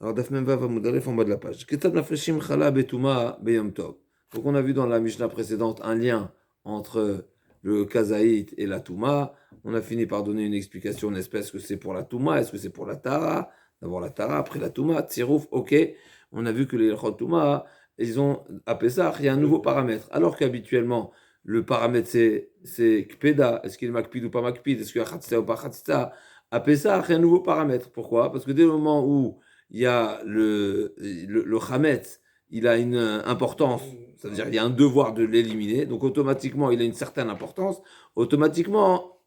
Alors, Daf Mem Vav Amud Aleph en bas de la page. Ketzad mafreshim chala betuma beyom tov. Donc, on a vu dans la Mishnah précédente un lien entre le kazaït et la touma. On a fini par donner une explication, n'est-ce pas? Est-ce que c'est pour la touma? Est-ce que c'est pour la tara? D'abord la tara, après la touma. Tsirouf, ok. On a vu que les ilchot touma, ils ont à Pessah, il y a un nouveau paramètre. Alors qu'habituellement, le paramètre c'est kpeda. Est-ce qu'il est makpid ou pas makpid? Est-ce qu'il y a khatzita ou pas khatzita? À Pessah, il y a un nouveau paramètre. Pourquoi? Parce que dès le moment où il y a le chametz, il a une importance, c'est-à-dire il y a un devoir de l'éliminer, donc automatiquement il a une certaine importance, automatiquement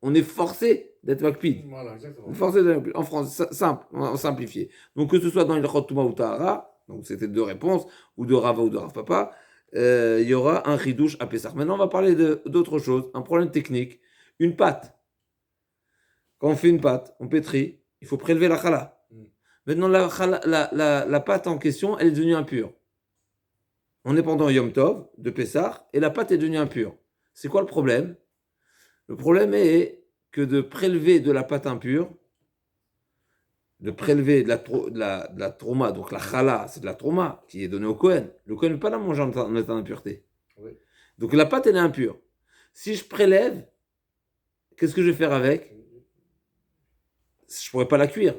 on est forcé d'être makpid. Voilà, exactement. On est forcé d'être makpid. En France, simple, en simplifié. Donc que ce soit dans il Touma ou Tahara, donc c'était deux réponses, ou de Rava ou de Rav Papa, il y aura un chidouche à Pessah. Maintenant on va parler d'autre chose, un problème technique, une pâte. Quand on fait une pâte, on pétrit, il faut prélever la chala. Maintenant, la pâte en question, elle est devenue impure. On est pendant Yom Tov de Pessah et la pâte est devenue impure. C'est quoi le problème? Le problème est que de prélever de la pâte impure, de prélever de la trauma, donc la chala, c'est de la trauma qui est donnée au Kohen. Le Kohen ne peut pas la manger en état d'impureté. Oui. Donc la pâte, elle est impure. Si je prélève, qu'est-ce que je vais faire avec? Je ne pourrais pas la cuire.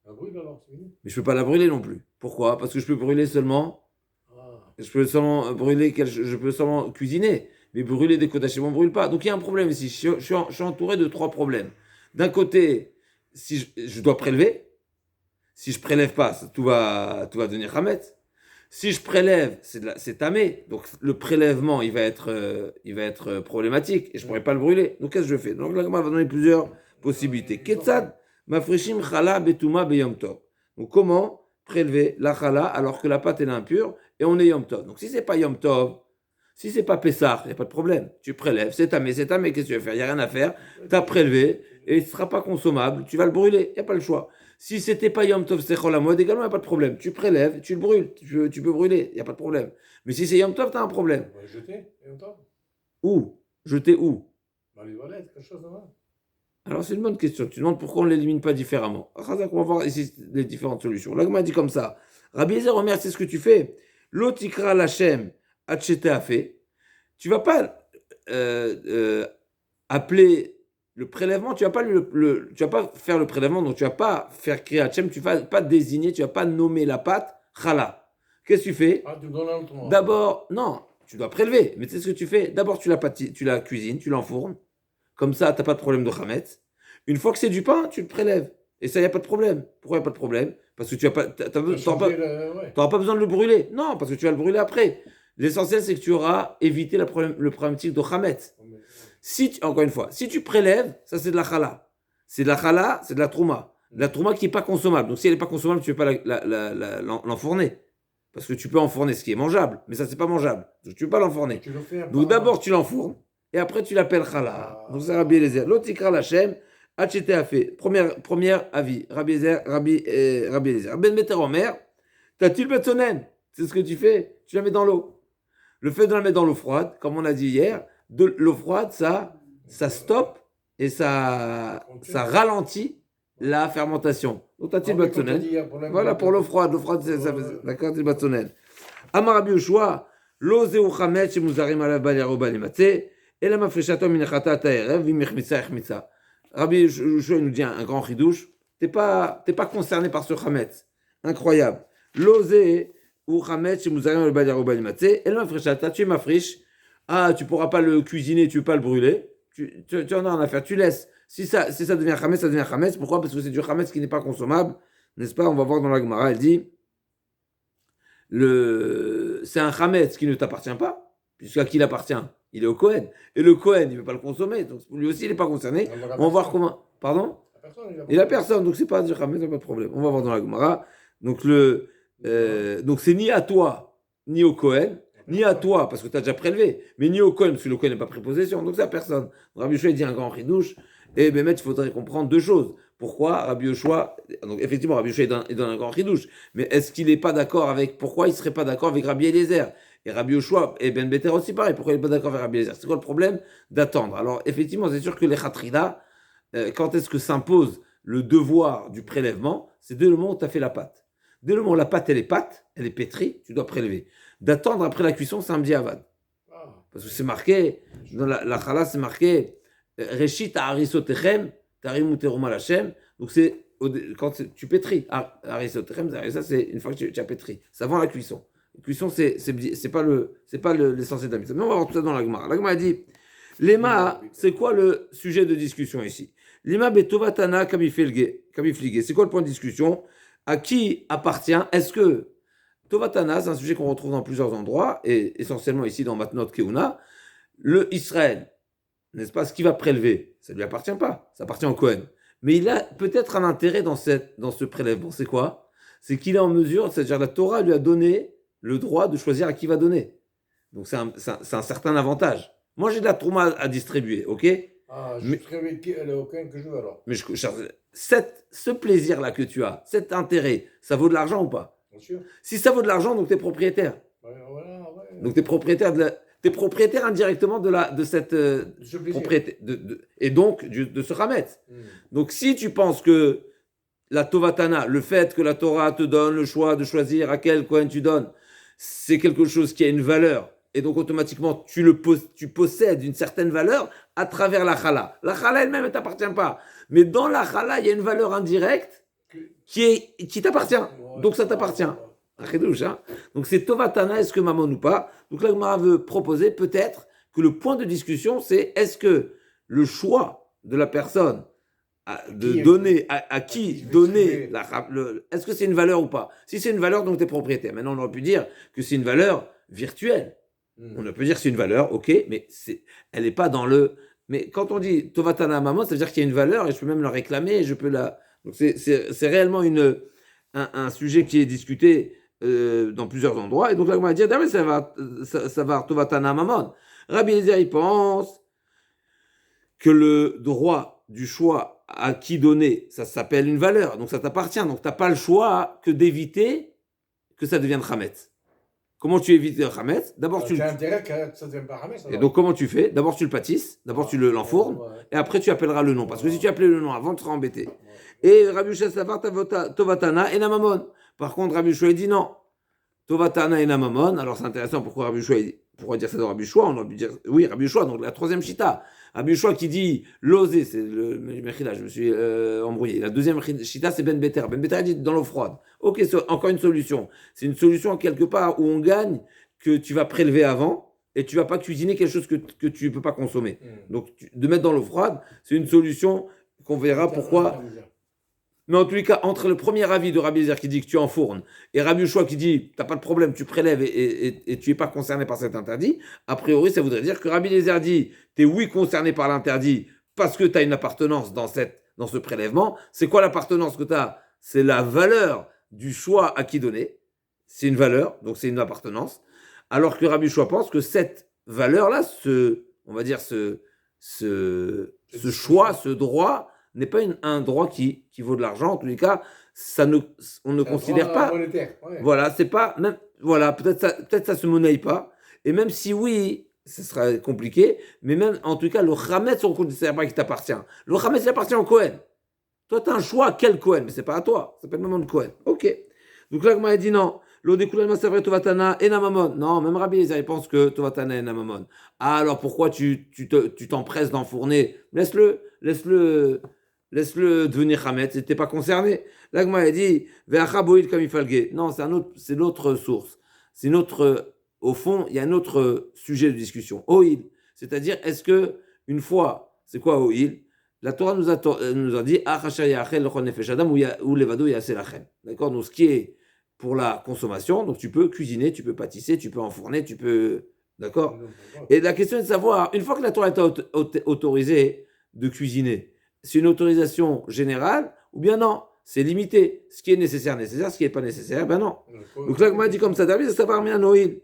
La brûle alors, c'est fini. Mais je ne peux pas la brûler non plus. Pourquoi? Parce que je peux brûler seulement. Je peux seulement brûler, je peux seulement cuisiner. Mais brûler des kodachim, on ne brûle pas. Donc il y a un problème ici. Je suis entouré de trois problèmes. D'un côté, si je dois prélever. Si je ne prélève pas, tout va devenir hametz. Si je prélève, c'est tamé. Donc le prélèvement, il va être problématique. Et je ne pourrai pas le brûler. Donc qu'est-ce que je fais? Donc là, on va donner plusieurs possibilités. Ketzad mafreshim chala betuma beyom tov. Donc comment prélever la chala alors que la pâte est impure et on est yom tov. Donc si c'est pas yom tov, si c'est pas Pessah, il n'y a pas de problème. Tu prélèves, c'est tamé, qu'est-ce que tu vas faire? Il n'y a rien à faire. Tu as prélevé et il ne sera pas consommable. Tu vas le brûler, il n'y a pas le choix. Si c'était pas yom tov, c'est chol hamoed, également, il n'y a pas de problème. Tu prélèves, tu le brûles, tu peux brûler, il n'y a pas de problème. Mais si c'est yom tov, tu as un problème. On va les jeter, yom tov. Où? Jeter où? Dans les toilettes, quelque chose là. Alors c'est une bonne question. Tu demandes pourquoi on ne l'élimine pas différemment. On va voir ici les différentes solutions. L'agma dit comme ça. Rabbi Eliezer, Omer, c'est ce que tu fais. L'otikra lachem atchete a fait. Tu vas pas appeler le prélèvement. Tu vas pas tu vas pas faire le prélèvement. Donc tu vas pas faire créer Hachem. Tu vas pas désigner. Tu vas pas nommer la pâte chala. Qu'est-ce que tu fais? Ah, tu donnes un autre. D'abord, non. Tu dois prélever. Mais tu sais ce que tu fais? D'abord tu la cuisines, tu l'enfournes. Comme ça, tu n'as pas de problème de chametz. Une fois que c'est du pain, tu le prélèves. Et ça, il n'y a pas de problème. Pourquoi il n'y a pas de problème? Parce que tu n'auras pas besoin de le brûler. Non, parce que tu vas le brûler après. L'essentiel, c'est que tu auras évité le problématique de chametz. Encore une fois, si tu prélèves, ça c'est de la chala. C'est de la chala, c'est de la trouma. De la trouma qui n'est pas consommable. Donc si elle n'est pas consommable, tu ne peux pas l'enfourner. Parce que tu peux enfourner ce qui est mangeable, mais ça c'est pas mangeable. Donc tu ne peux pas l'enfourner. Donc d'abord tu l'enfournes. Et après, tu l'appelles chala. Donc, c'est Rabbi Eliezer. L'autre, ikra lachem, achete a fait. Premier avis. Rabbi Eliezer. Ben Beter Omer, t'as-tu le betsonen? C'est ce que tu fais. Tu la mets dans l'eau. Le fait de la mettre dans l'eau froide, comme on a dit hier, l'eau froide, ça stoppe et ça ralentit la fermentation. Donc, t'as-tu le betsonen? Voilà, pour l'eau froide. L'eau froide, ça d'accord, c'est le betsonen. Amar Rabbi Yoshua, lo zeu chametz shemuzarim alav bal yaroba limatzeh. Et la mafreshato minachata ta'erev v'imichmitza echmitza. Rabbi Yoshua nous dit un grand chidouche. T'es pas concerné par ce chametz. Incroyable. L'osé ou chametz chez Mouzarim le bal yaroba limatzeh. Et la mafreshato, tu es mafriche. Ah, tu pourras pas le cuisiner, tu peux pas le brûler. Tu en as rien à faire. Tu laisses. Si ça devient chametz, ça devient chametz. Pourquoi? Parce que c'est du chametz qui n'est pas consommable. N'est-ce pas? On va voir dans la Gemara. Elle dit c'est un chametz qui ne t'appartient pas. Puisqu'à qui il appartient? Il est au Kohen. Et le Kohen, il ne veut pas le consommer. Donc lui aussi, il n'est pas concerné. On va voir comment. Pardon? Il n'a personne. Donc c'est pas du Khamet, pas de problème. On va voir dans la Gemara. Donc donc c'est ni à toi, ni au Kohen, ni à toi, parce que tu as déjà prélevé, mais ni au Kohen, parce que le Kohen n'est pas pris possession. Donc c'est à personne. Rabbi Yoshua dit un grand chidouche. Et Bémet, il faudrait comprendre deux choses. Pourquoi Rabbi Yoshua, donc effectivement, Rabbi Yoshua il donne un grand chidouche, mais est-ce qu'il n'est pas d'accord avec, pourquoi il ne serait pas d'accord avec Rabbi Eliezer? Et Rabbi Yoshua et Ben Beter aussi pareil, pourquoi il n'est pas d'accord avec Rabbi Eliezer? C'est quoi le problème d'attendre? Alors effectivement, c'est sûr que les Khatrida, quand est-ce que s'impose le devoir du prélèvement? C'est dès le moment où tu as fait la pâte. Dès le moment où la pâte, elle est pétrie, tu dois prélever. D'attendre après la cuisson, c'est un bdiavad. Ah, Parce que c'est marqué, dans la chala, c'est marqué, Reshit harisotechem, tarim uterum al Hashem. Donc c'est quand tu pétris. Harisotechem, ça c'est une fois que tu as pétri. C'est avant la cuisson. La cuisson, c'est pas l'essentiel de la mitzvah. Mais on va voir tout ça dans la Gemara. La Gemara dit, Lema, c'est quoi le sujet de discussion ici? Lema betovatana kamiflige. C'est quoi le point de discussion? À qui appartient? Est-ce que Tovatana, c'est un sujet qu'on retrouve dans plusieurs endroits, et essentiellement ici dans Matnot Keuna, le Israël, n'est-ce pas, ce qui va prélever, ça ne lui appartient pas, ça appartient au Cohen. Mais il a peut-être un intérêt dans ce prélèvement. C'est quoi? C'est qu'il est en mesure, c'est-à-dire la Torah lui a donné le droit de choisir à qui va donner. Donc c'est un certain avantage. Moi j'ai de la trouma à distribuer, ok? ah je serais avec aucun que je veux alors. Mais ce plaisir-là que tu as, cet intérêt, ça vaut de l'argent ou pas? Bien sûr. Si ça vaut de l'argent, donc tu es propriétaire. Ouais, voilà, ouais. Donc tu es propriétaire t'es propriétaire indirectement de cette Ce plaisir. propriété et donc de ce Hametz. Hmm. Donc si tu penses que la Tovatana, le fait que la Torah te donne le choix de choisir à quel Kohen tu donnes, c'est quelque chose qui a une valeur et donc automatiquement tu possèdes une certaine valeur à travers la Chala. La Chala elle-même ne t'appartient pas. Mais dans la Chala, il y a une valeur indirecte qui t'appartient. Donc ça t'appartient. Un chidouche, hein. Donc c'est Tovatana, est-ce que Mammon ou pas? Donc là, Gemara veut proposer peut-être que le point de discussion, c'est est-ce que le choix de la personne de donner à qui donner est-ce que c'est une valeur ou pas? Si c'est une valeur, donc tu es propriétaire. Maintenant, on aurait pu dire que c'est une valeur virtuelle. On aurait pu dire que c'est une valeur, ok, mais elle n'est pas dans le. Mais quand on dit Tovatana Mammon, ça veut dire qu'il y a une valeur et je peux même la réclamer et je peux la. Donc c'est réellement un sujet qui est discuté dans plusieurs endroits. Et donc là, on va dire, ça va Tovatana Mammon. Rabbi Eliezer, il pense que le droit du choix à qui donner, ça s'appelle une valeur. Donc ça t'appartient. Donc tu n'as pas le choix que d'éviter que ça devienne Hametz. Comment tu évites le Hametz? D'abord, tu as intérêt que ça ne devienne pas Hametz. Et donc comment tu fais? D'abord, tu le pâtisses. D'abord, tu l'enfournes. Ouais. Et après, tu appelleras le nom. Parce que si tu appelais le nom avant, tu seras embêté. Ouais. Et Rabbi Yoshua Savar Tovatana et Namamon. Par contre, Rabbi Yoshua dit non. Tovatana et Namamon. Alors c'est intéressant pourquoi Rabbi Yoshua pourquoi dire ça dans Rabbi Yoshua? On aurait pu dire oui, Rabbi Yoshua, donc la troisième chita. Rabbi Yoshua qui dit l'osé, c'est le Mechila, je me suis embrouillé. La deuxième chita, c'est Ben Beter. Ben Beter dit dans l'eau froide. Ok, encore une solution. C'est une solution quelque part où on gagne que tu vas prélever avant et tu vas pas cuisiner quelque chose que tu ne peux pas consommer. Donc de mettre dans l'eau froide, c'est une solution qu'on verra pourquoi. Mais en tous les cas, entre le premier avis de Rabbi Eliezer qui dit que tu enfournes et Rabbi Yoshua qui dit t'as pas de problème, tu prélèves et tu es pas concerné par cet interdit, a priori ça voudrait dire que Rabbi Eliezer dit t'es oui concerné par l'interdit parce que tu as une appartenance dans ce prélèvement. C'est quoi l'appartenance que tu as? C'est la valeur du choix à qui donner. C'est une valeur, donc c'est une appartenance. Alors que Rabbi Yoshua pense que cette valeur-là, on va dire ce choix, ce droit, n'est pas un droit qui vaut de l'argent. En tous les cas, on ne considère pas. Monétaire, ouais. Voilà, c'est pas. Même, voilà, peut-être ça se monnaie pas. Et même si oui, ce sera compliqué. Mais même, en tout cas, le Hametz, on ne considère pas qu'il t'appartient. Le Hametz, il appartient au Cohen. Toi, tu as un choix à quel Cohen, mais c'est pas à toi. Ça s'appelle Mammon Cohen. Ok. Donc là, il dit non. L'Odekulan Mastavre Tovatana et Namamon. Non, même Rabbi Eliezer pense que Tovatana et Namamon. Ah, alors pourquoi tu t'empresses d'enfourner? Laisse-le devenir Hametz, tu n'es pas concerné. L'Agma a dit, non, c'est l'autre source. C'est au fond, il y a un autre sujet de discussion. Oil, c'est-à-dire, est-ce que, une fois, c'est quoi Oil? La Torah nous a dit, ou levado yasselachem. D'accord? Donc, ce qui est pour la consommation, donc tu peux cuisiner, tu peux pâtisser, tu peux enfourner, tu peux. D'accord? Et la question est de savoir, une fois que la Torah est autorisée de cuisiner, c'est une autorisation générale ou bien non? C'est limité. Ce qui est nécessaire, ce qui n'est pas nécessaire, ben non. Donc là, on dit comme ça, David, ça va un oil.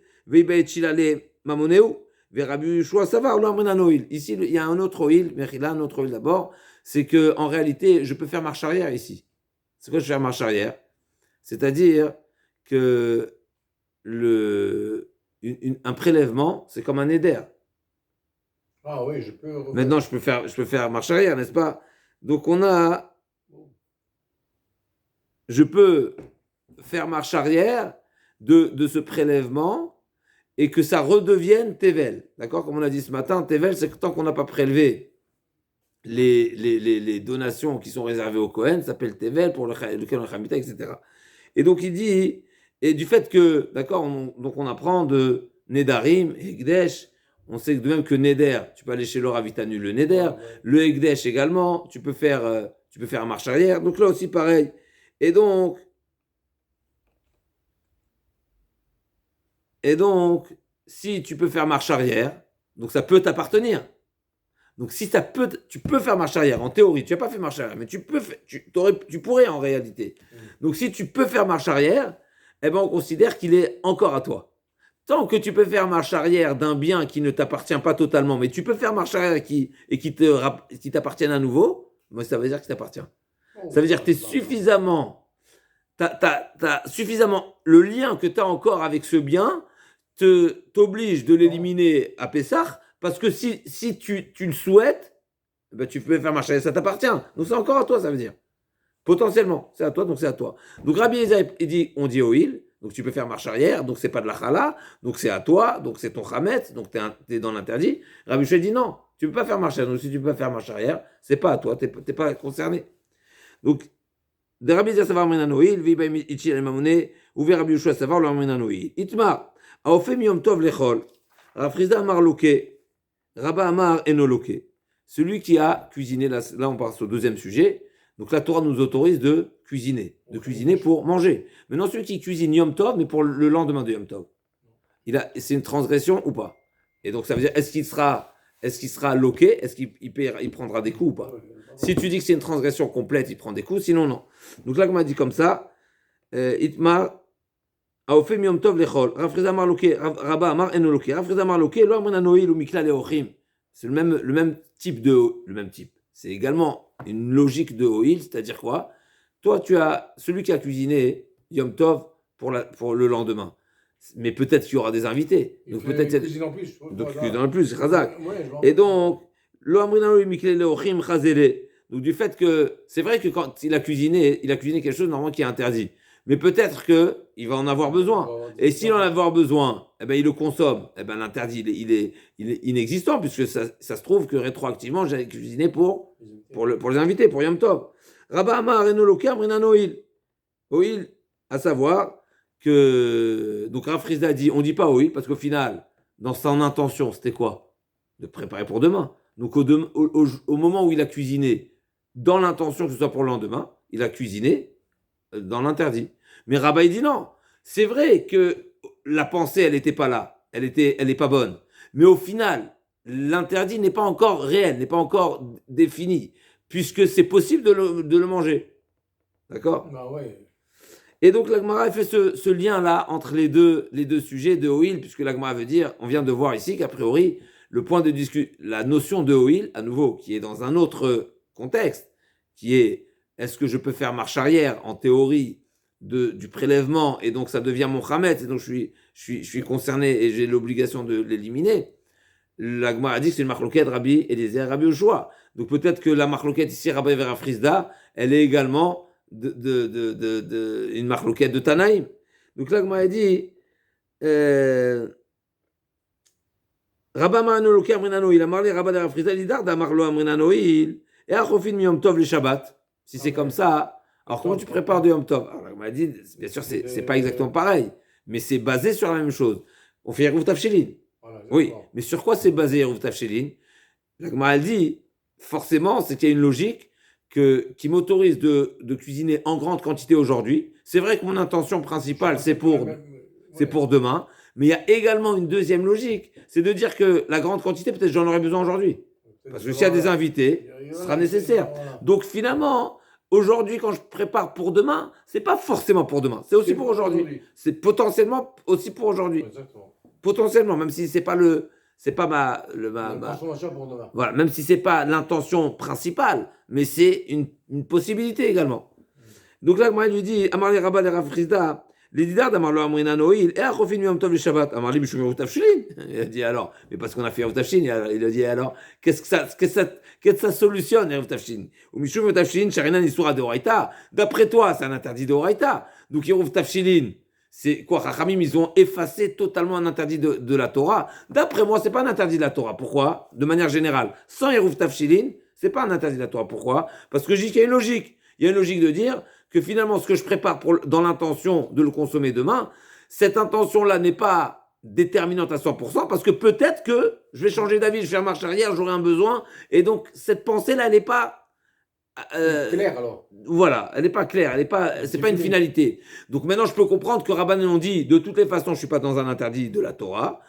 Ici, il y a un autre oil, mais là, un autre oil d'abord, c'est que en réalité, je peux faire marche arrière ici. C'est quoi je fais marche arrière? C'est-à-dire que un prélèvement, c'est comme un éder. Ah oui, je peux. Maintenant, je peux faire marche arrière, n'est-ce pas? Donc, je peux faire marche arrière de ce prélèvement et que ça redevienne Tevel. D'accord? Comme on a dit ce matin, Tevel, c'est que tant qu'on n'a pas prélevé les donations qui sont réservées au Kohen, ça s'appelle Tevel pour lequel on a Hamita, etc. Et donc il dit, et du fait que, d'accord, donc on apprend de Nedarim, Hekdesh, on sait de même que Neder, tu peux aller chez Laura Vitanu, le Neder, le Hekdesh également, tu peux faire marche arrière, donc là aussi pareil. Et donc, si tu peux faire marche arrière, donc ça peut t'appartenir. Donc si tu peux faire marche arrière, en théorie, tu n'as pas fait marche arrière, mais tu pourrais en réalité. Donc si tu peux faire marche arrière, eh ben on considère qu'il est encore à toi. Tant que tu peux faire marche arrière d'un bien qui ne t'appartient pas totalement, mais tu peux faire marche arrière qui t'appartienne à nouveau, moi ça veut dire qu'il t'appartient. Ça veut dire que tu es suffisamment, t'as suffisamment, le lien que tu as encore avec ce bien t'oblige de l'éliminer à Pessah, parce que si tu le souhaites, ben tu peux faire marche arrière, ça t'appartient. Donc c'est encore à toi, ça veut dire. Potentiellement, c'est à toi, donc c'est à toi. Donc Rabbi Eliezer, il dit, on dit Oil, donc tu peux faire marche arrière, donc c'est pas de la chala, donc c'est à toi, donc c'est ton chametz, donc tu es dans l'interdit. Rabbi Shua dit non, tu peux pas faire marche arrière, donc si tu peux pas faire marche arrière, c'est pas à toi, t'es pas concerné. Donc, de Rabbi Eliezer savoir Menan Oil, Viba Ichi el Mamone, ou Rabbi Yoshua savoir le Menan Oil. Itma, Aofem Yom Tov Lechol, Rav Chizda Amar Loke, Rabba Amar Enoloke. Celui qui a cuisiné, là on passe au deuxième sujet. Donc la Torah nous autorise de cuisiner pour manger. Maintenant, celui qui cuisine Yom Tov, mais pour le lendemain de Yom Tov, c'est une transgression ou pas? Et donc ça veut dire, est-ce qu'il sera loqué? Est-ce qu'il prendra des coups ou pas? Si tu dis que c'est une transgression complète, il prend des coups, sinon non. Donc là, comme on a dit comme ça, Itmar, Aofem Yom Tov Lechol, Rav Chizda Amar Loke, Rabba Amar Eno Loke, Rav Chizda Amar Loke, Lo Amrina Noil ou Mikla Leochim. C'est le même type. C'est également une logique de Oil, c'est-à-dire quoi? Toi, tu as celui qui a cuisiné Yom Tov pour le lendemain. Mais peut-être qu'il y aura des invités. Donc peut-être cuisine en plus. Donc cuisine en plus, Chazak. Et donc, Lo Amrina Mikle Leochim Chazele. Donc du fait que c'est vrai que quand il a cuisiné quelque chose normalement qui est interdit. Mais peut-être qu'il va en avoir besoin. Et s'il en a avoir besoin, eh ben, il le consomme. Eh ben, l'interdit, il est inexistant, puisque ça se trouve que rétroactivement, j'avais cuisiné pour les invités, pour Yom Tov. Rabba Amar Enoloke Amrinan Oil. Oil, à savoir que. Donc, Rav Chizda dit, on ne dit pas Oil, parce qu'au final, dans son intention, c'était quoi? De préparer pour demain. Donc, au moment où il a cuisiné, dans l'intention que ce soit pour le lendemain, il a cuisiné dans l'interdit. Mais Rabba, il dit non. C'est vrai que la pensée, elle n'était pas là. Elle n'est pas bonne. Mais au final, l'interdit n'est pas encore réel, n'est pas encore défini, puisque c'est possible de le manger. D'accord? Bah ouais. Et donc, la Gemara fait ce lien-là entre les deux sujets de Oil, puisque la Gemara veut dire, on vient de voir ici qu'a priori, la notion de Oil, à nouveau, qui est dans un autre contexte, qui est est-ce que je peux faire marche arrière en théorie du prélèvement et donc ça devient mon chametz et donc je suis concerné et j'ai l'obligation de l'éliminer. La Gemara a dit que c'est une marloquette Rabbi Eliezer, Rabbi Yoshua. Donc peut-être que la marloquette ici Rabbi Vera Frisda, elle est également une marloquette de Tanaïm. Donc la Gemara a dit Rabba Ma'anoloke Amrinano, il a marlé Rabba Vera Frisda, l'idar d'Amarlo Amrinano, et Achofin Miyom Tov le Shabbat. Si c'est comme ça, alors comment tu prépares du Yom Tov? Alors, on m'a dit, bien sûr, c'est pas exactement pareil, mais c'est basé sur la même chose. On fait Yeruv Tavshilin. Oui, mais sur quoi c'est basé Yeruv Tavshilin? La Gemara dit, forcément, c'est qu'il y a une logique qui m'autorise de cuisiner en grande quantité aujourd'hui. C'est vrai que mon intention principale, c'est pour demain, mais il y a également une deuxième logique, c'est de dire que la grande quantité, peut-être j'en aurais besoin aujourd'hui. Parce que s'il y a des invités, ce sera nécessaire. Donc finalement, aujourd'hui, quand je prépare pour demain, c'est pas forcément pour demain. C'est aussi pour aujourd'hui. C'est potentiellement aussi pour aujourd'hui. Exactement. Potentiellement, même si c'est pas ma consommation pour demain. Voilà, même si c'est pas l'intention principale, mais c'est une possibilité également. Donc là, moi, il lui dit, Amar Rabba de Rav Chizda, les didar d'Amarlo Amrinan Oil, et Achofin Yom Tov le Shabbat. Amarli Mishum Yeruv Tavshilin. Il a dit alors, mais parce qu'on a fait Yeruv Tavshilin, il a dit alors, qu'est-ce que ça solutionne, Yeruv Tavshilin? Ou Mishum Yeruv Tavshilin, Sharinan Isura de Oraita. D'après toi, c'est un interdit de Oraita. Donc Yeruv Tafshilin, c'est quoi? Chachamim, ils ont effacé totalement un interdit de la Torah. D'après moi, c'est pas un interdit de la Torah. Pourquoi? De manière générale, sans Yeruv Tafshilin, c'est pas un interdit de la Torah. Pourquoi? Parce que je dis qu'il y a une logique. Il y a une logique de dire que finalement, ce que je prépare dans l'intention de le consommer demain, cette intention-là n'est pas déterminante à 100%, parce que peut-être que je vais changer d'avis, je vais faire marche arrière, j'aurai un besoin, et donc cette pensée-là, elle n'est pas Clair alors. voilà, elle n'est pas claire, c'est pas une finalité. Donc maintenant, je peux comprendre que Rabbanan ont dit, de toutes les façons, je ne suis pas dans un interdit de la Torah.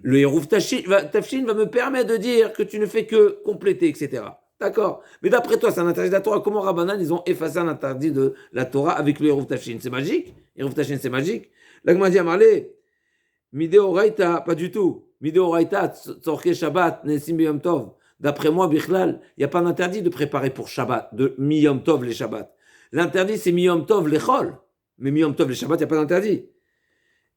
Le Yeruv Tafshin va me permettre de dire que tu ne fais que compléter, etc. D'accord. Mais d'après toi, c'est un interdit de la Torah. Comment Rabbanan, ils ont effacé un interdit de la Torah avec le Yeruv Tafshin? C'est magique. Yeruv Tafshin, c'est magique. L'Agma dit à Marley, Mideo Raita, pas du tout. Mideo Raita, Tzorke Shabbat, Nesim B'Yom Tov. D'après moi, Bichlal, il n'y a pas d'interdit de préparer pour Shabbat, de Mi-Yom Tov les Shabbat. L'interdit, c'est Mi-Yom Tov les Chol. Mais Mi-Yom Tov les Shabbat, il n'y a pas d'interdit.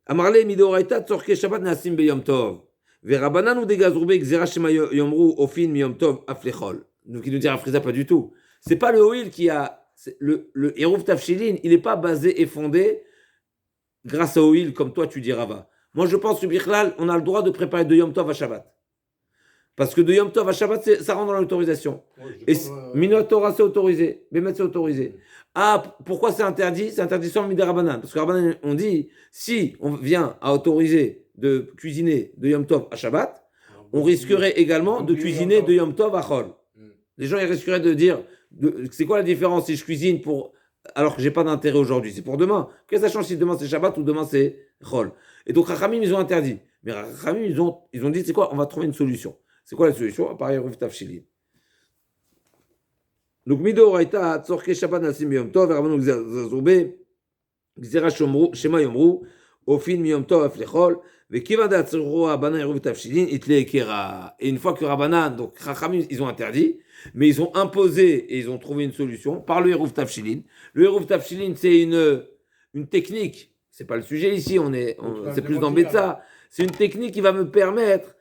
Amarle, Midoraita, Tzorke Shabbat, Nasim B'Yom Tov. Verabanan ou Degazroube, Xera Shema Yomru, Ofin, Mi-Yom Tov, Aflechol. Donc il nous dit Rafriza, pas du tout. C'est pas le Oil qui a. Le Yeruv Tafshilin, il n'est pas basé et fondé grâce au Oil, comme toi tu dis Rava. Moi je pense que Bichlal, on a le droit de préparer de Yom Tov à Shabbat. Parce que de Yom Tov à Shabbat, ça rentre dans l'autorisation. Et Minot Torah, c'est autorisé. Bémet, c'est autorisé. Ah, pourquoi c'est interdit? C'est interdit sans Midé Rabbanan. Parce que Rabbanan, on dit, si on vient à autoriser de cuisiner de Yom Tov à Shabbat, on risquerait également de cuisiner de Yom Tov à Chol. Les gens, ils risqueraient de dire, c'est quoi la différence si je cuisine pour, alors que j'ai pas d'intérêt aujourd'hui? C'est pour demain. Qu'est-ce que ça change si demain c'est Shabbat ou demain c'est Chol? Et donc, Rachamim, ils ont interdit. Mais Rachamim, ils ont dit, c'est quoi? On va trouver une solution. C'est quoi la solution? Par Yeruv Tafshilin. Donc, Mido Raita, Tzorke Shabbat Nasim Yom Tov, Rabbanou Gzerzoube, Gzera Shema Yomru, Ofin Yom Tov Aflechol, Vekiva Datzro Rabbanan Yeruv Tafshilin, Itle Ekera. Et une fois que Rabbanan, donc Chachamim, ils ont interdit, mais ils ont imposé et ils ont trouvé une solution par le Yeruv Tafshilin. Le Yeruv Tafshilin, c'est une technique. C'est pas le sujet ici, c'est plus dans Betsa. C'est une technique qui va me permettre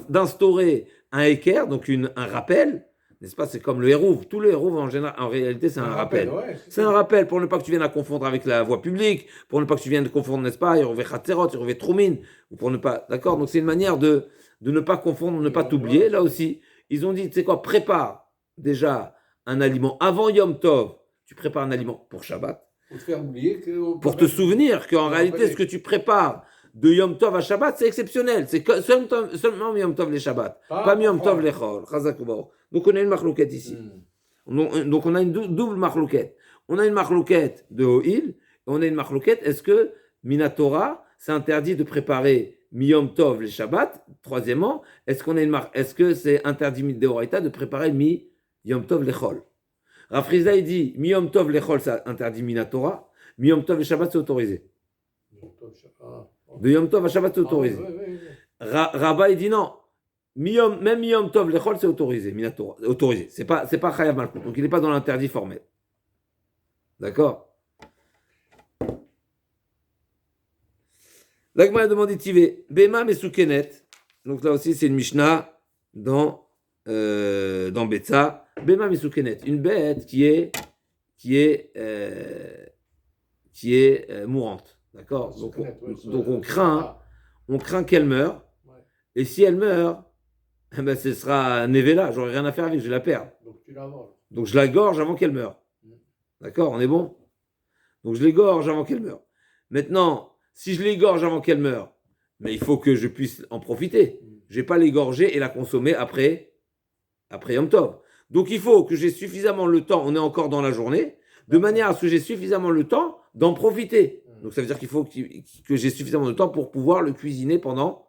d'instaurer un équerre, donc un rappel, n'est-ce pas? C'est comme le hérouve. Tous les hérouves, en réalité, c'est un rappel. Ouais, c'est un rappel pour ne pas que tu viennes à confondre avec la voie publique, pour ne pas que tu viennes de confondre, n'est-ce pas? Hérouve Khatzerot, hérouve Troumin, ou pour ne pas. D'accord? Donc c'est une manière de ne pas confondre, de ne pas t'oublier. Là aussi, ils ont dit, tu sais quoi? Prépare déjà un aliment avant Yom Tov. Tu prépares un aliment pour Shabbat. Pour te faire oublier pour te souvenir qu'en réalité, ce que tu prépares de Yom Tov à Shabbat, c'est exceptionnel. C'est seulement Yom Tov les Shabbat, pas Yom Tov les Chol. Donc on a une marlouquette ici. Donc on a une double marlouquette. On a une marlouquette de Ho'il, et on a une marlouquette, est-ce que Minatora, c'est interdit de préparer Yom Tov les Shabbat? Troisièmement, est-ce que c'est interdit Mideoraita de préparer Yom Tov les Chol? Rafriza, il dit Yom Tov les Chol, c'est interdit Minatora, Yom Tov les Shabbat, c'est autorisé. De Yom Tov à Shabbat, c'est autorisé. Rabba, il dit non. Même Yom Tov, l'échol, c'est autorisé. Minatora, autorisé. C'est pas Chayav Malkout. Donc il n'est pas dans l'interdit formel. D'accord? L'Agma a demandé Tivé. Bema Mesoukenet. Donc là aussi, c'est une Mishnah dans Betsa. Bema Mesoukenet. Une bête qui est mourante. D'accord? Donc on craint qu'elle meure. Ouais. Et si elle meurt, ben ce sera Nevela, j'aurai rien à faire avec, je vais la perdre. Donc tu la gorges. Donc je la gorge avant qu'elle meure. D'accord? On est bon? Donc je l'égorge avant qu'elle meure. Maintenant, si je l'égorge avant qu'elle meure, mais il faut que je puisse en profiter. Je ne vais pas l'égorger et la consommer après Yom Tov. Donc il faut que j'ai suffisamment le temps, on est encore dans la journée, de manière à ce que j'ai suffisamment le temps d'en profiter. Donc ça veut dire qu'il faut que j'ai suffisamment de temps pour pouvoir le cuisiner pendant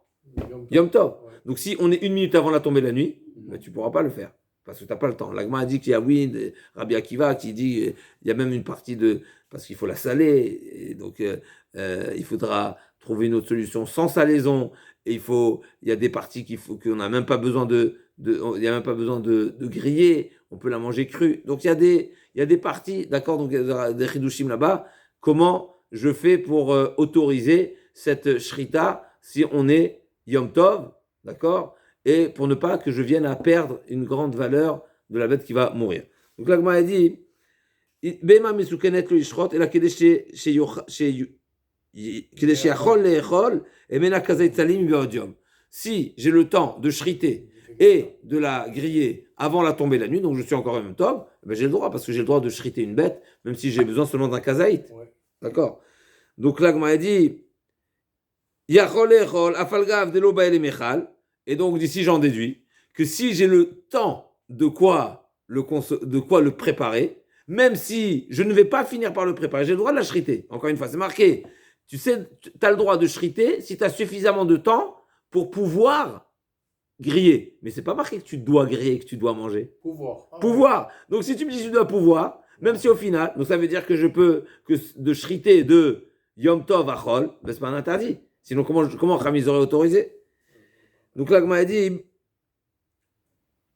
Yom Tov. Ouais. Donc si on est une minute avant la tombée de la nuit, ben, tu ne pourras pas le faire. Parce que tu n'as pas le temps. L'Agma a dit qu'il y a Rabbi Akiva qui dit il y a même une partie parce qu'il faut la saler. Et donc il faudra trouver une autre solution sans salaison. Et il y a des parties qu'on n'a même pas besoin il y a même pas besoin de griller. On peut la manger crue. Donc il y a des parties, d'accord, donc des chidushim là-bas. Comment je fais pour autoriser cette shrita si on est Yom Tov, d'accord, et pour ne pas que je vienne à perdre une grande valeur de la bête qui va mourir. Donc l'Agma a dit, Bema mesukenet lo yishrot, ela kedei שיכול לאכול, emena kazay tzalim beodium. Si j'ai le temps de shriter et de la griller avant la tombée de la nuit, donc je suis encore en même temps, ben j'ai le droit, parce que j'ai le droit de shriter une bête, même si j'ai besoin seulement d'un kazaït. Ouais. D'accord. Donc là, Gma a dit, Yachol le'echol, afalgav delo ba'el mechal, et donc d'ici j'en déduis que si j'ai le temps de quoi le préparer, même si je ne vais pas finir par le préparer, j'ai le droit de la shriter. Encore une fois, c'est marqué. Tu sais, tu as le droit de shriter si tu as suffisamment de temps pour pouvoir griller. Mais c'est pas marqué que tu dois griller, que tu dois manger. Pouvoir. Pouvoir. Donc si tu me dis que tu dois pouvoir, même si au final, donc ça veut dire que je peux que de shriter de Yom Tov à Chol, ben c'est pas un interdit. Sinon comment Khamiz aurait autorisé? Donc là, Gma a dit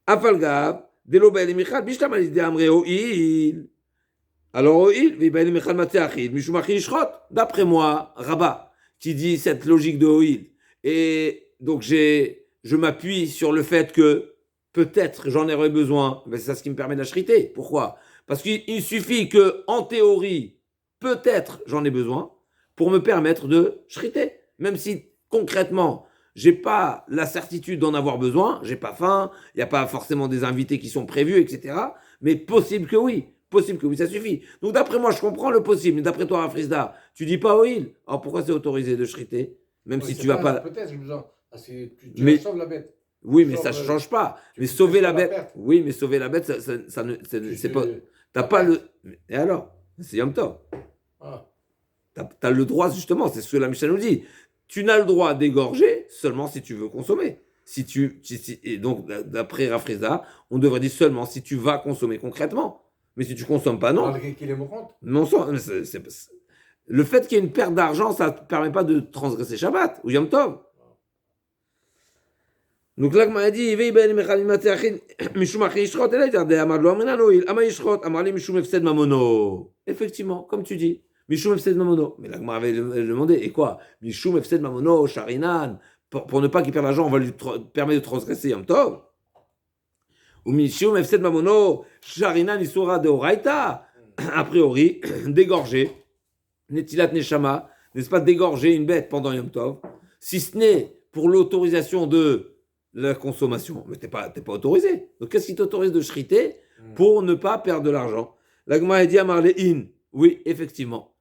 Afalgab, Delo Ba'el Michal, Bishlam al Amre O'il. Alors O'il, Ba'el Michal Matzeachid, Mishum Achi Yishrot. D'après moi, Rabat, qui dit cette logique de O'il. Et donc je m'appuie sur le fait que peut-être j'en aurais besoin. Ben, c'est ça ce qui me permet d'acheter. Pourquoi? Parce qu'il suffit que, en théorie, peut-être j'en ai besoin pour me permettre de shriter. Même si concrètement, j'ai pas la certitude d'en avoir besoin, j'ai pas faim, il n'y a pas forcément des invités qui sont prévus, etc. Mais possible que oui, ça suffit. Donc d'après moi, je comprends le possible. Mais d'après toi, Rafrizda, tu dis pas Oil. Alors pourquoi c'est autorisé de shriter? Même si tu vas pas. Peut-être j'ai besoin. Parce que tu Mais sauves la bête. oui, mais ça ne change pas. Mais sauver la bête. perte. Oui, mais sauver la bête, ça ne, c'est pas. T'as pas le. Et alors? C'est Yom Tov. Ah. T'as le droit, justement, c'est ce que la Mishnah nous dit. Tu n'as le droit d'égorger seulement si tu veux consommer. Et donc, d'après Rafrizda, on devrait dire seulement si tu vas consommer concrètement. Mais si tu consommes pas, non. Malgré qu'il est mourant. Non, le fait qu'il y ait une perte d'argent, ça ne permet pas de transgresser Shabbat ou Yom Tov. Donc là, il a dit, effectivement, comme tu dis, Mishum Efsed Mamono. Mais là, avait demandé, et quoi? Mishum Efsed Mamono, Sharinan, pour ne pas qu'il perde l'argent, on va lui permettre de transgresser Yom Tov. Ou Mishum Efsed Mamono, Sharinan, Isura de Oraita, a priori, d'égorger, Netilat Neshama, n'est-ce pas, d'égorger une bête pendant Yom Tov, si ce n'est pour l'autorisation de la consommation. Mais t'es pas autorisé. Donc qu'est-ce qui t'autorise de shriter pour ne pas perdre de l'argent? L'Agma a dit à Marléin, oui, effectivement,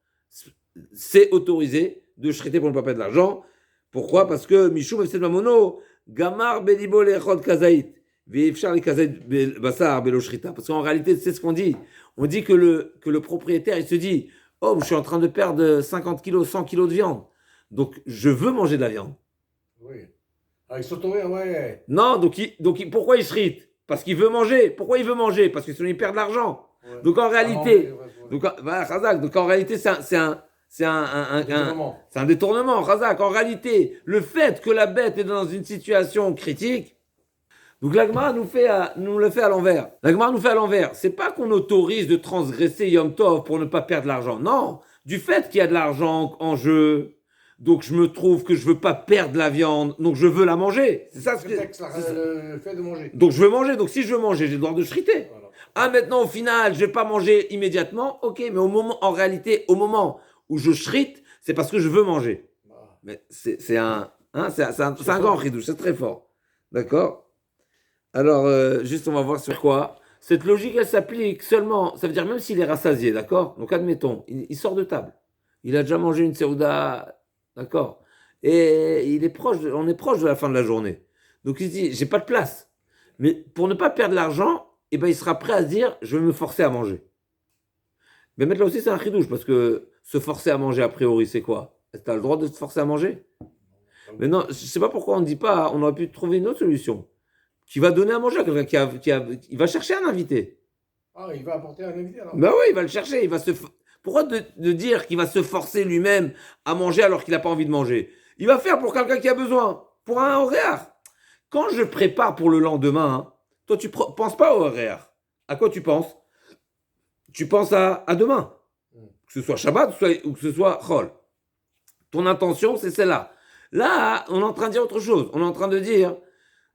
c'est autorisé de shriter pour ne pas perdre de l'argent. Pourquoi? Parce que Mishum Efsed Mamono, Gamar Belibo Lechot Kazaït, Veifchar le Kazaït Basar Belo Shrita. Parce qu'en réalité, c'est ce qu'on dit. On dit que le propriétaire, il se dit, oh, je suis en train de perdre 50 kilos, 100 kilos de viande. Donc, je veux manger de la viande. Oui. Ah, il s'autorise, ouais. Non, donc pourquoi il shrite? Parce qu'il veut manger. Pourquoi il veut manger? Parce que sinon il perd de l'argent. Ouais. Donc en réalité, donc en réalité c'est un détournement, Razak. En réalité, le fait que la bête est dans une situation critique, donc l'Agmara nous le fait à l'envers. L'Agmara nous fait à l'envers. C'est pas qu'on autorise de transgresser Yom Tov pour ne pas perdre de l'argent. Non, du fait qu'il y a de l'argent en jeu. Donc je me trouve que je veux pas perdre la viande, donc je veux la manger. C'est ça ce que le fait de manger. Donc je veux manger, donc si je veux manger, j'ai le droit de shriter. Voilà. Ah maintenant au final, je vais pas manger immédiatement, ok, mais en réalité, au moment où je shrite, c'est parce que je veux manger. Bah. Mais c'est un grand ridouche, c'est très fort. D'accord? Alors, juste on va voir sur quoi. Cette logique, elle s'applique seulement, ça veut dire même s'il est rassasié, d'accord? Donc admettons, il sort de table. Il a déjà mangé une seouda. D'accord. Et on est proche de la fin de la journée. Donc il se dit, j'ai pas de place. Mais pour ne pas perdre l'argent, eh ben, il sera prêt à se dire, je vais me forcer à manger. Mais maintenant aussi, c'est un chidouche, parce que se forcer à manger, a priori, c'est quoi? Est-ce que tu as le droit de te forcer à manger? Mais non, je sais pas pourquoi on ne dit pas, on aurait pu trouver une autre solution. Qui va donner à manger à quelqu'un il va chercher un invité. Ah, il va apporter un invité alors? Ben oui, il va le chercher, Pourquoi de dire qu'il va se forcer lui-même à manger alors qu'il n'a pas envie de manger? Il va faire pour quelqu'un qui a besoin, pour un horaire. Quand je prépare pour le lendemain, toi tu penses pas au horaire. À quoi tu penses? Tu penses à demain. Que ce soit Shabbat ou que ce soit Chol. Ton intention, c'est celle-là. Là, on est en train de dire autre chose. On est en train de dire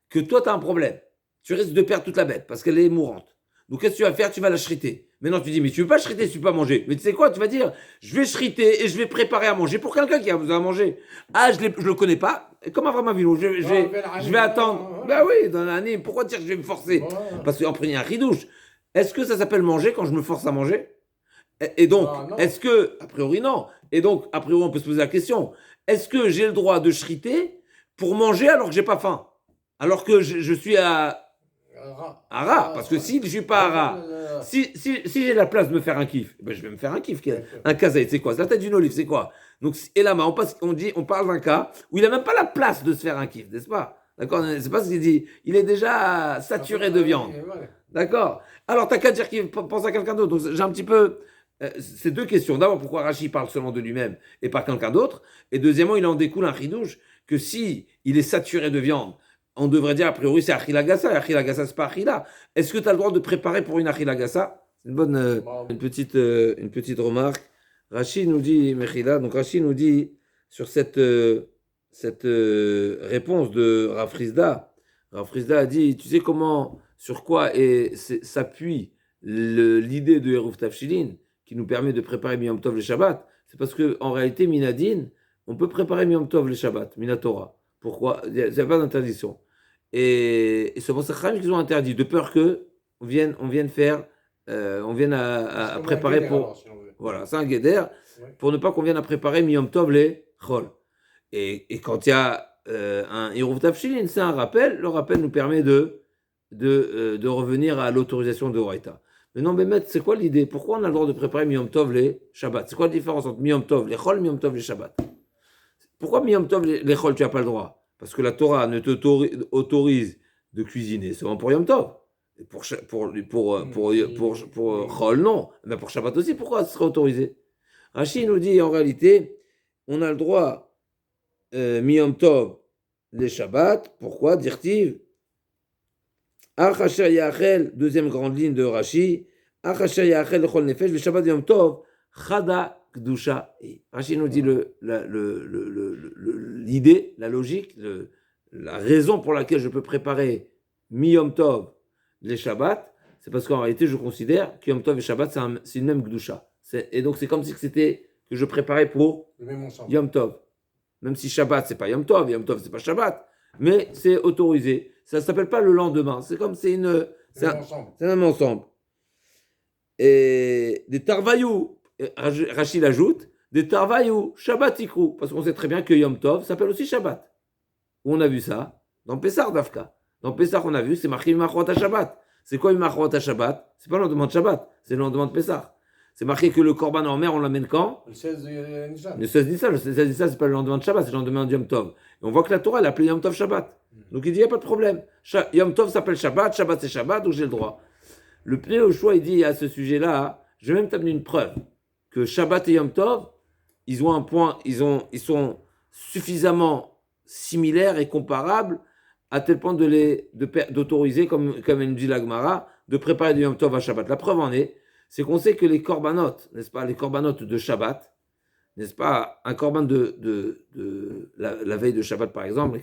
que toi, tu as un problème. Tu risques de perdre toute la bête parce qu'elle est mourante. Donc qu'est-ce que tu vas faire? Tu vas la shriter. Maintenant, tu dis, mais tu veux pas shriter, tu veux pas manger. Mais tu sais quoi? Tu vas dire, je vais shriter et je vais préparer à manger pour quelqu'un qui a besoin de manger. Ah, je le connais pas. Comme Avraham Avinu, je vais attendre. Ben oui, dans l'année. Pourquoi dire que je vais me forcer? Parce qu'en prenant un ridouche, est-ce que ça s'appelle manger quand je me force à manger? Et donc, est-ce que, a priori non. Et donc, a priori, on peut se poser la question, est-ce que j'ai le droit de shriter pour manger alors que j'ai pas faim? Alors que je suis à rat, parce que si je suis pas à rat, si j'ai la place de me faire un kiff, ben je vais me faire un kiff. Un kazaït, c'est quoi? C'est la tête d'une olive, c'est quoi? Donc, et là, on parle d'un cas où il n'a même pas la place de se faire un kiff, n'est-ce pas? D'accord? C'est pas ce qu'il dit. Il est déjà saturé de viande. D'accord? Alors, t'as qu'à dire qu'il pense à quelqu'un d'autre. Donc, j'ai un petit peu. C'est deux questions. D'abord, pourquoi Rachid parle seulement de lui-même et pas quelqu'un d'autre? Et deuxièmement, il en découle un chidouche que si il est saturé de viande, on devrait dire a priori c'est achilagassa. Achilagassa, c'est pas achila. Est-ce que tu as le droit de préparer pour une achilagassa? C'est une bonne, une petite remarque. Rachid nous dit, Mechila, donc Rachid nous dit sur cette réponse de Rav Frisda. Rav Frisda a dit, tu sais sur quoi s'appuie l'idée de Eruv Tafshilin qui nous permet de préparer Miyom Tov le Shabbat? C'est parce qu'en réalité, Minadin, on peut préparer Miyom Tov le Shabbat, Minatora. Pourquoi? Il n'y a pas d'interdiction. Et c'est pour ça qu'ils ont interdit, de peur qu'on vienne à préparer pour. Alors, si voilà, c'est un guéder, pour ne pas qu'on vienne à préparer Miyom Tov les Chol. Et quand il y a un Eruv Tafshilin, c'est un rappel. Le rappel nous permet de revenir à l'autorisation de Horaïta. Mais non, mais maître, c'est quoi l'idée? Pourquoi on a le droit de préparer Miyom Tov les Shabbat? C'est quoi la différence entre Miyom Tov les Chol, Miyom Tov les Shabbat? Pourquoi Miyom Tov les Chol, tu n'as pas le droit? Parce que la Torah ne t'autorise de cuisiner seulement pour Yom Tov. Et pour Chol, non. Mais pour Shabbat aussi, pourquoi ce serait autorisé? Rachid nous dit, en réalité, on a le droit Miyom Tov les Shabbat. Pourquoi? Dirtiv. Achasher Yachel, deuxième grande ligne de Rashi. Achasher Yachel Chol Nefesh, le Shabbat Yom Tov, Chada Kdusha. Rashi nous dit l'idée, la logique, la raison pour laquelle je peux préparer mi-Yom Tov les Shabbats, c'est parce qu'en réalité, je considère que Yom Tov et Shabbat, c'est une même Kdusha. Et donc, c'est comme si c'était que je préparais pour Yom Tov. Même si Shabbat, c'est pas Yom Tov c'est pas Shabbat, mais c'est autorisé. Ça s'appelle pas le lendemain. C'est comme c'est un ensemble. Et des Tarvayou, Rachid ajoute, des Tarvayou, Shabbat Ikrou, parce qu'on sait très bien que Yom Tov s'appelle aussi Shabbat. Où on a vu ça? Dans Pessar Dafka. Dans Pessar, on a vu, c'est marqué Mimachot Shabbat. C'est quoi Mimachot Shabbat? C'est pas le lendemain de Shabbat, c'est le lendemain de Pessar. C'est marqué que le Korban en mer, on l'amène quand? Le 16 Nissan. Le 16 Nissan. Le 16 Nissan, c'est pas le lendemain de Shabbat, c'est le lendemain de Yom Tov. Et on voit que la Torah, elle a appelé Yom Tov Shabbat. Donc il dit, il n'y a pas de problème. Yom Tov s'appelle Shabbat, Shabbat c'est Shabbat, donc j'ai le droit. Le Pnei Yoshua, il dit à ce sujet-là, je vais même t'amener une preuve que Shabbat et Yom Tov, ils ont un point, ils sont suffisamment similaires et comparables à tel point d'autoriser, comme elle dit la Gemara, de préparer du Yom Tov à Shabbat. La preuve en est, c'est qu'on sait que les korbanot, n'est-ce pas, les korbanot de Shabbat, n'est-ce pas, un korban de la veille de Shabbat par exemple,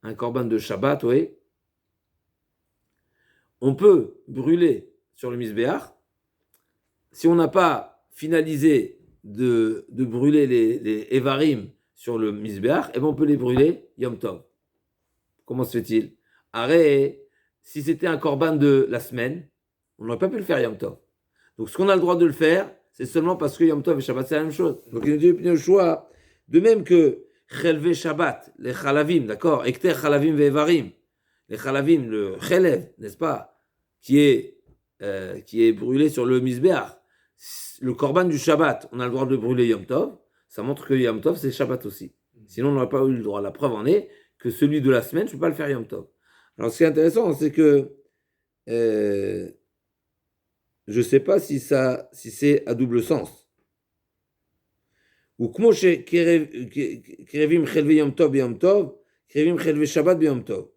un korban de Shabbat, oui, on peut brûler sur le misbéach. Si on n'a pas finalisé de brûler les Evarim sur le misbéach, eh ben on peut les brûler Yom Tov. Comment se fait-il? Arrête, si c'était un korban de la semaine, on n'aurait pas pu le faire Yom Tov. Donc ce qu'on a le droit de le faire, c'est seulement parce que Yom Tov et Shabbat, c'est la même chose. Donc il nous dit le choix, de même que Chelve Shabbat, les Chalavim, d'accord, Ekter Chalavim ve Evarim, les Chalavim, le Chelev, n'est-ce pas, qui est brûlé sur le Misbéach, le Korban du Shabbat, on a le droit de brûler Yom Tov, ça montre que Yom Tov, c'est Shabbat aussi. Sinon, on n'aurait pas eu le droit. La preuve en est que celui de la semaine, je ne peux pas le faire Yom Tov. Alors, ce qui est intéressant, c'est que je ne sais pas si c'est à double sens. Ou Kmo Kerevim Chelve Yom Tov Yom Tov, Kerevim Chelve Shabbat Yom Tov.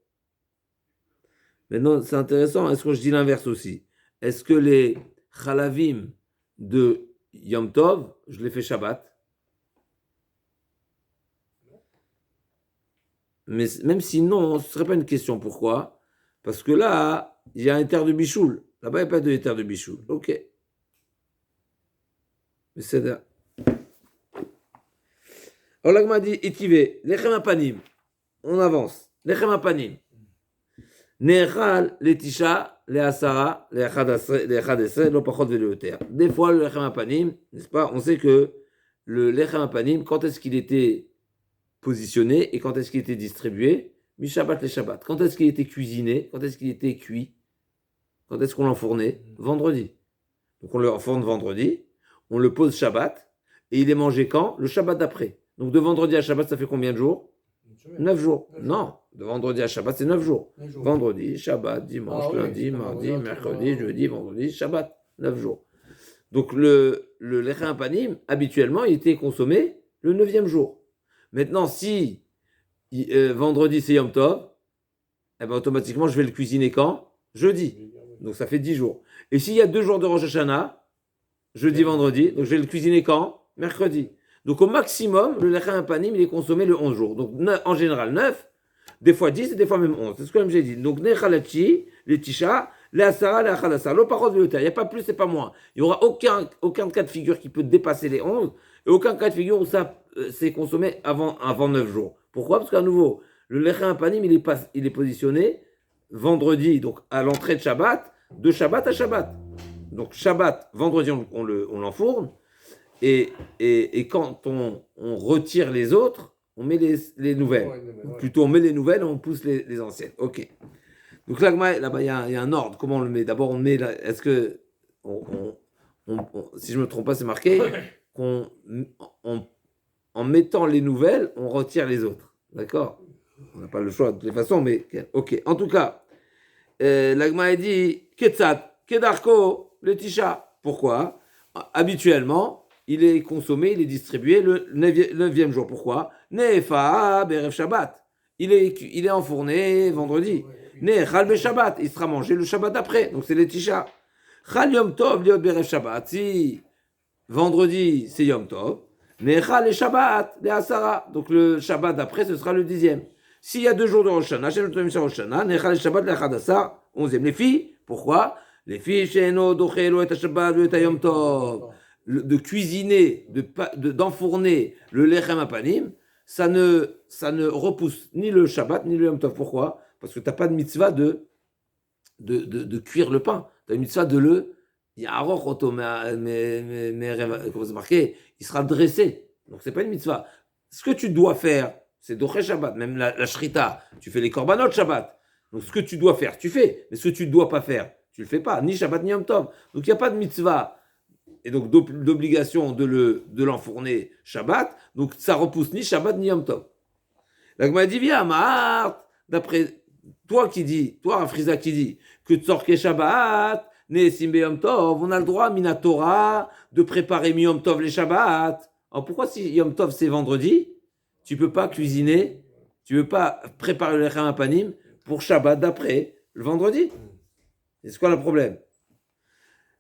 Maintenant, c'est intéressant. Est-ce que je dis l'inverse aussi? Est-ce que les Chalavim de Yom Tov, je les fais Shabbat? Mais même si non, ce ne serait pas une question. Pourquoi? Parce que là, il y a un terre de bichoul. Là-bas, il n'y a pas de éther de bichou. Ok. Mais c'est là. Alors, là, m'a dit, Itivé, lechem apanim. On avance. Lechem apanim. Nechal, letisha, le asara, le echad lo pachot velo yoter. Des fois, le lechem apanim, n'est-ce pas, on sait que le lechem apanim, quand est-ce qu'il était positionné et quand est-ce qu'il était distribué? Mi Shabbat les Shabbat. Quand est-ce qu'il était cuisiné? Quand est-ce qu'il était cuit? Quand est-ce qu'on l'enfournait? Vendredi. Donc on le enfourne vendredi, on le pose Shabbat, et il est mangé quand? Le Shabbat d'après. Donc de vendredi à Shabbat, ça fait combien de jours? 9 jours. Non, de vendredi à Shabbat, c'est 9 jours. Vendredi, Shabbat, dimanche, lundi, mardi, mercredi, jeudi, vendredi, Shabbat. 9 jours. Donc le lechem panim, habituellement, il était consommé le 9e jour. Maintenant, si vendredi c'est Yom Tov, eh ben, automatiquement je vais le cuisiner quand? Jeudi. Donc ça fait 10 jours. Et s'il y a 2 jours de Rosh Hashanah, jeudi, vendredi, donc je vais le cuisiner quand? Mercredi. Donc au maximum, le lechem panim, il est consommé le 11 jours. Donc en général 9, des fois 10 et des fois même 11. C'est ce que j'ai dit. Donc nechalachi, les tisha, les asara, les achadasa, le parole de il n'y a pas plus et pas moins. Il n'y aura aucun cas de figure qui peut dépasser les 11 et aucun cas de figure où ça c'est consommé avant 9 jours. Pourquoi? Parce qu'à nouveau, le lechem panim, il est positionné vendredi, donc à l'entrée de Shabbat, de Shabbat à Shabbat. Donc Shabbat, vendredi, on l'enfourne. Et quand on retire les autres, on met les nouvelles. Ouais. Plutôt, on met les nouvelles, on pousse les anciennes. Ok. Donc là-bas, il y a un ordre. Comment on le met? D'abord, on met. Est-ce que. Si je ne me trompe pas, c'est marqué en mettant les nouvelles, on retire les autres. D'accord? On n'a pas le choix de toutes les façons, mais. Ok. En tout cas, l'agma a dit Ketsat, Kedarko, le Tisha. Pourquoi? Habituellement, il est consommé, il est distribué le 9e jour. Pourquoi? Nefa Berev Shabbat. Il est enfourné vendredi. Nechal Be Shabbat. Il sera mangé le Shabbat après. Donc c'est le Tisha. Chal Yom Tov Liot Berev Shabbat. Si vendredi c'est Yom Tov, Nechal le Shabbat le Asara. Donc le Shabbat d'après ce sera le 10e. S'il y a 2 jours de Rosh Hashanah, Shem Tovim Rosh Hashanah, Nechal le Shabbat le Chadasa, 11e. Les filles, pourquoi? Les filles Sheno Dochelo et Shabbat et Yom Tov. De cuisiner, d'enfourner le lechem apanim, ça ne repousse ni le Shabbat ni le Yom Tov. Pourquoi? Parce que tu n'as pas de mitzvah de cuire le pain. Tu as une mitzvah de le Yaroch Oto, mais comment c'est marqué? Il sera dressé. Donc c'est pas une mitzvah. Ce que tu dois faire, c'est Doché Shabbat, même la Shrita. Tu fais les korbanot Shabbat. Donc ce que tu dois faire, tu fais. Mais ce que tu ne dois pas faire, tu ne le fais pas. Ni Shabbat ni Yom Tov. Donc il n'y a pas de mitzvah. Et donc d'obligation de l'enfourner Shabbat, donc ça repousse ni Shabbat ni Yom Tov. L'agma dit, viens, Mahart, d'après toi Afriza qui dit, que Tzorke Shabbat, Nesim Yom Tov, on a le droit, Minatora, de préparer Yom Tov les Shabbat. Alors pourquoi si Yom Tov c'est vendredi, tu ne peux pas cuisiner, tu ne peux pas préparer le Lechem Apanim pour Shabbat d'après, le vendredi? C'est quoi le problème?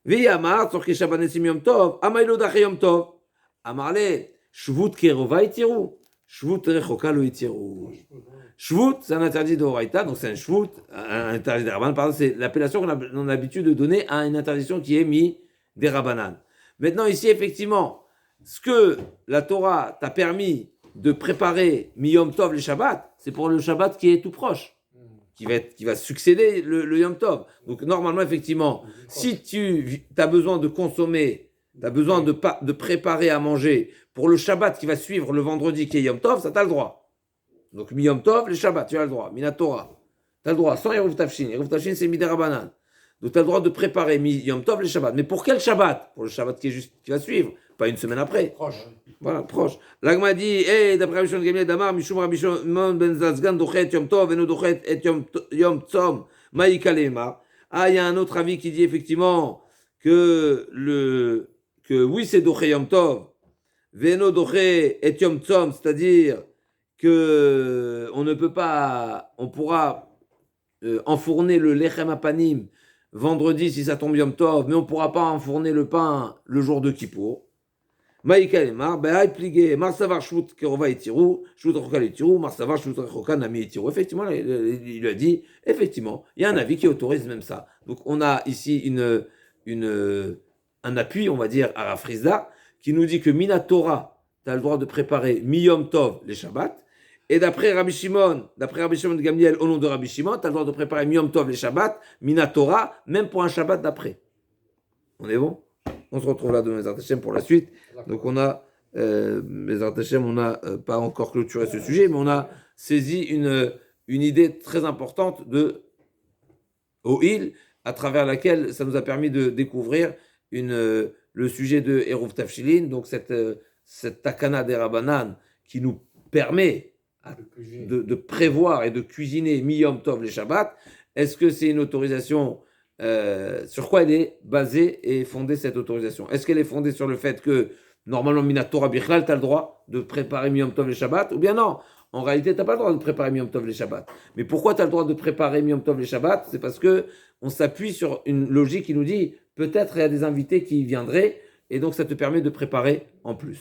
V'yamar tzorke Shabbat nesim Yom Tov, amaylo dache Yom Tov. Amarle, shvut kerova itiru, shvut rechoka lo itiru. Shvut, c'est un interdit de Horaïta, donc c'est un shvut, un interdit des Rabbanan. Pardon, c'est l'appellation qu'on a l'habitude de donner à une interdiction qui est mise des Rabbanan. Maintenant, ici, effectivement, ce que la Torah t'a permis de préparer mi-Yom Tov les Shabbat, c'est pour le Shabbat qui est tout proche. Qui va succéder le Yom Tov. Donc normalement, effectivement, si tu as besoin de consommer, tu as besoin de préparer à manger pour le Shabbat qui va suivre le vendredi qui est Yom Tov, ça t'as le droit. Donc mi-Yom Tov, les Shabbat, tu as le droit. Mina Torah, tu as le droit, sans Eruv Tafshin. Eruv Tafshin, c'est Midera Banan. Donc tu as le droit de préparer mi-Yom Tov, les Shabbat. Mais pour quel Shabbat? Pour le Shabbat qui va suivre, pas une semaine après. Proche. Voilà, proche. L'agma dit, d'après Rabbi Shimon Gamliel Damar, Mishum Rabbi Shimon ben Zazgan dochet Yom Tov, et nous dochet et Yom Tzom, Maïka Lema. Ah, il y a un autre avis qui dit effectivement que oui, c'est dochet Yom Tov, Veno dochet et Yom Tzom, c'est-à-dire que on pourra enfourner le Lechem Apanim vendredi si ça tombe Yom Tov, mais on ne pourra pas enfourner le pain le jour de Kippour. Maïka et Mar, Be'aï pligé, Mar savar shvut kerova itiru, shvut roka itiru, Mar savar shvut roka nami itiru. Effectivement, il a dit, effectivement, il y a un avis qui autorise même ça. Donc on a ici un appui, on va dire, à Rafrizda, qui nous dit que Minatora, tu as le droit de préparer Miyom Tov les Shabbats. Et d'après Rabbi Shimon de Gamliel, au nom de Rabbi Shimon, tu as le droit de préparer Miyom Tov les Shabbats, Minatora, même pour un Shabbat d'après. On est bon? On se retrouve là de Bezrat Hashem pour la suite. Donc on a, Bezrat Hashem, on n'a pas encore clôturé ce sujet, mais on a saisi une idée très importante de O'il, à travers laquelle ça nous a permis de découvrir le sujet de Eruv Tafshilin, donc cette takana des Rabbanan qui nous permet de prévoir et de cuisiner Miyom Tov les Shabbats. Est-ce que c'est une autorisation sur quoi elle est basée et fondée cette autorisation? Est-ce qu'elle est fondée sur le fait que normalement Minatora Bichlal, tu as le droit de préparer Miyom Tov les Shabbats? Ou bien non, en réalité, tu n'as pas le droit de préparer Miyom Tov les Shabbats. Mais pourquoi tu as le droit de préparer Miyom Tov les Shabbats? C'est parce que on s'appuie sur une logique qui nous dit peut-être il y a des invités qui viendraient et donc ça te permet de préparer en plus.